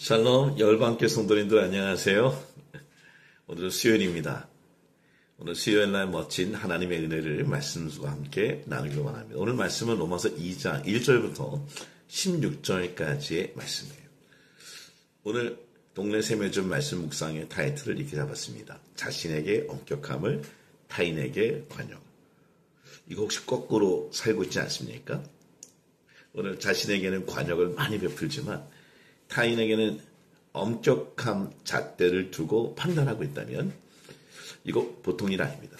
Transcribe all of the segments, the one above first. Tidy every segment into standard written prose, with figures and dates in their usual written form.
샬롬 열방교회 성도님들 안녕하세요. 오늘은 수요일입니다. 오늘 수요일날 멋진 하나님의 은혜를 말씀과 함께 나누기로 원합니다. 오늘 말씀은 로마서 2장 1절부터 16절까지의 말씀이에요. 오늘 동네 세매점 말씀 묵상의 타이틀을 이렇게 잡았습니다. 자신에게 엄격함을 타인에게 관용. 이거 혹시 거꾸로 살고 있지 않습니까? 오늘 자신에게는 관역을 많이 베풀지만 타인에게는 엄격함 잣대를 두고 판단하고 있다면 이거 보통 일 아닙니다.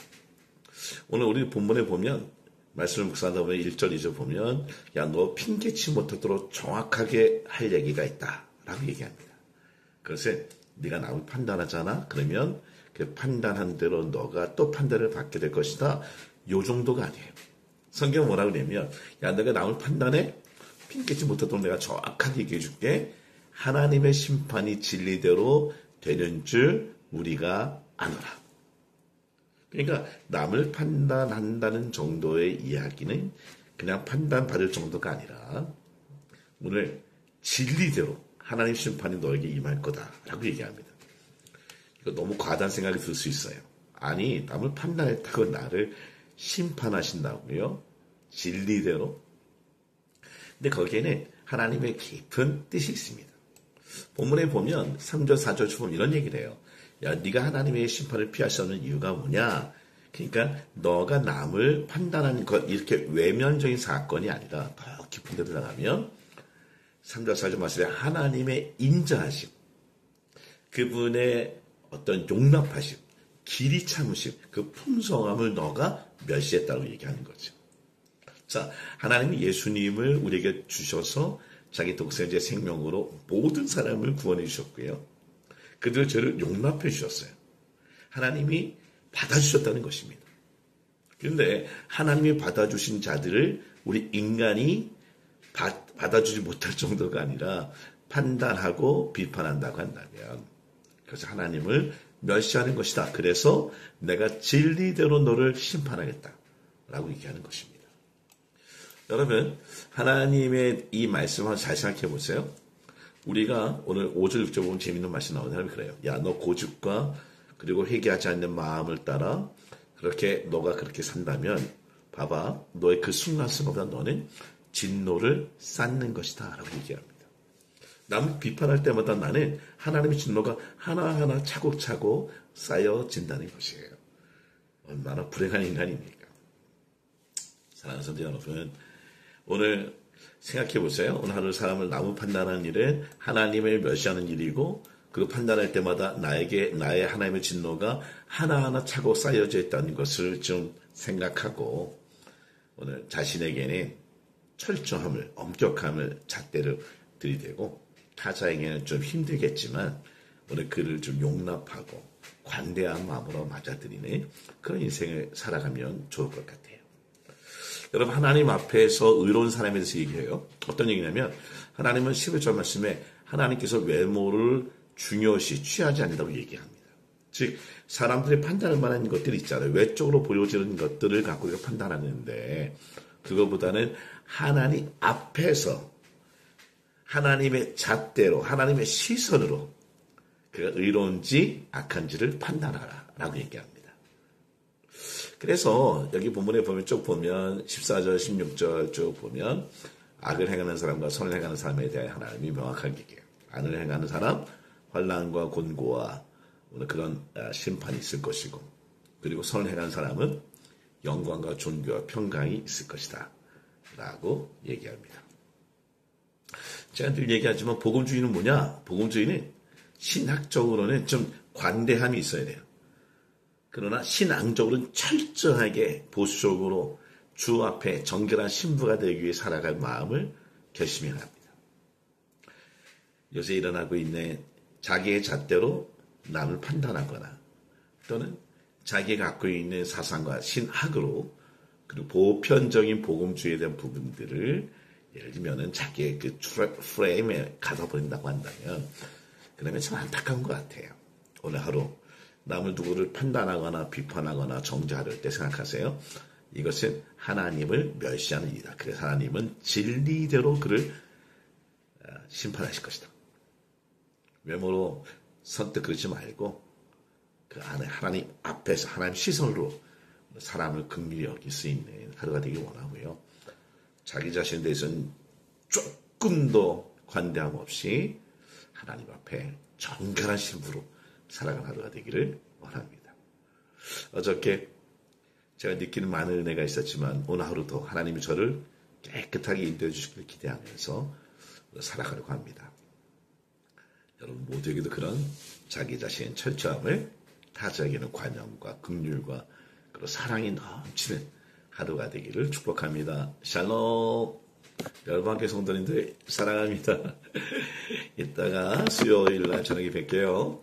오늘 우리 본문에 보면 말씀을 묵상하다 보면 1절 2절 보면 야 너 핑계치 못하도록 정확하게 할 얘기가 있다 라고 얘기합니다. 그것을 네가 남을 판단하잖아. 그러면 그 판단한 대로 너가 또 판단을 받게 될 것이다. 요 정도가 아니에요. 성경은 뭐라 그러냐면 야 너가 남을 판단해 핑계치 못하도록 내가 정확하게 얘기해 줄게. 하나님의 심판이 진리대로 되는 줄 우리가 아노라. 그러니까 남을 판단한다는 정도의 이야기는 그냥 판단받을 정도가 아니라 오늘 진리대로 하나님 심판이 너에게 임할 거다라고 얘기합니다. 이거 너무 과다한 생각이 들 수 있어요. 아니 남을 판단했다고 나를 심판하신다고요? 진리대로? 근데 거기에는 하나님의 깊은 뜻이 있습니다. 본문에 보면 3절 4절 보면 이런 얘기를 해요. 야 네가 하나님의 심판을 피할 수 없는 이유가 뭐냐? 그러니까 너가 남을 판단하는 것 이렇게 외면적인 사건이 아니라 더 깊은 데 들어가면 3절 4절 말씀에 하나님의 인자하심, 그분의 어떤 용납하심, 길이 참으심, 그 풍성함을 너가 멸시했다고 얘기하는 거죠. 자, 하나님이 예수님을 우리에게 주셔서 자기 독생자의 생명으로 모든 사람을 구원해 주셨고요. 그들의 죄를 용납해 주셨어요. 하나님이 받아주셨다는 것입니다. 그런데 하나님이 받아주신 자들을 우리 인간이 받아주지 못할 정도가 아니라 판단하고 비판한다고 한다면 그래서 하나님을 멸시하는 것이다. 그래서 내가 진리대로 너를 심판하겠다라고 얘기하는 것입니다. 여러분 하나님의 이 말씀 한번 잘 생각해 보세요. 우리가 오늘 5절 6절 보면 재밌는 말씀 나오는 사람이 그래요. 야 너 고집과 그리고 회개하지 않는 마음을 따라 그렇게 너가 그렇게 산다면 봐봐 너의 그 순간순간보다 너는 진노를 쌓는 것이다 라고 얘기합니다. 남을 비판할 때마다 나는 하나님의 진노가 하나하나 차곡차곡 쌓여진다는 것이에요. 얼마나 불행한 인간입니까? 사랑하는 성도 여러분, 오늘 생각해 보세요. 오늘 하루 사람을 나무 판단하는 일은 하나님을 멸시하는 일이고 그 판단할 때마다 나의 하나님의 진노가 하나하나 차고 쌓여져 있다는 것을 좀 생각하고 오늘 자신에게는 철저함을, 엄격함을 잣대를 들이대고 타자에게는 좀 힘들겠지만 오늘 그를 좀 용납하고 관대한 마음으로 맞아들이는 그런 인생을 살아가면 좋을 것 같아요. 여러분 하나님 앞에서 의로운 사람에 대해서 얘기해요. 어떤 얘기냐면 하나님은 11절 말씀에 하나님께서 외모를 중요시 취하지 않는다고 얘기합니다. 즉 사람들이 판단할 만한 것들이 있잖아요. 외적으로 보여지는 것들을 갖고 우리가 판단하는데 그거보다는 하나님 앞에서 하나님의 잣대로 하나님의 시선으로 그가 의로운지 악한지를 판단하라 라고 얘기합니다. 그래서 여기 본문에 보면 쭉 보면 14절 16절 쭉 보면 악을 행하는 사람과 선을 행하는 사람에 대해 하나님이 명확하게 얘기해요. 악을 행하는 사람 환난과 곤고와 그런 심판이 있을 것이고 그리고 선을 행하는 사람은 영광과 존귀와 평강이 있을 것이다 라고 얘기합니다. 제가 늘 얘기하지만 복음주의는 뭐냐? 복음주의는 신학적으로는 좀 관대함이 있어야 돼요. 그러나 신앙적으로는 철저하게 보수적으로 주 앞에 정결한 신부가 되기 위해 살아갈 마음을 결심해야 합니다. 요새 일어나고 있는 자기의 잣대로 남을 판단하거나 또는 자기가 갖고 있는 사상과 신학으로 그리고 보편적인 복음주의에 대한 부분들을 예를 들면 자기의 그 프레임에 가둬버린다고 한다면 그러면 참 안타까운 것 같아요. 오늘 하루 남을 누구를 판단하거나 비판하거나 정죄할 때 생각하세요. 이것은 하나님을 멸시하는 일이다. 그래서 하나님은 진리대로 그를 심판하실 것이다. 외모로 선뜻 그러지 말고 그 안에 하나님 앞에서 하나님 시선으로 사람을 긍휼히 여길 수 있는 하루가 되길 원하고요. 자기 자신에 대해서는 조금도 관대함 없이 하나님 앞에 정결한 신부로 살아가는 하루가 되기를 원합니다. 어저께 제가 느끼는 많은 은혜가 있었지만 오늘 하루도 하나님이 저를 깨끗하게 인도해 주시기를 기대하면서 살아가려고 합니다. 여러분 모두에게도 그런 자기 자신의 철저함을 타자에게는 관용과 긍휼과 그리고 사랑이 넘치는 하루가 되기를 축복합니다. 샬롬. 열방교회 성도님들 사랑합니다. 이따가 수요일 날 저녁에 뵐게요.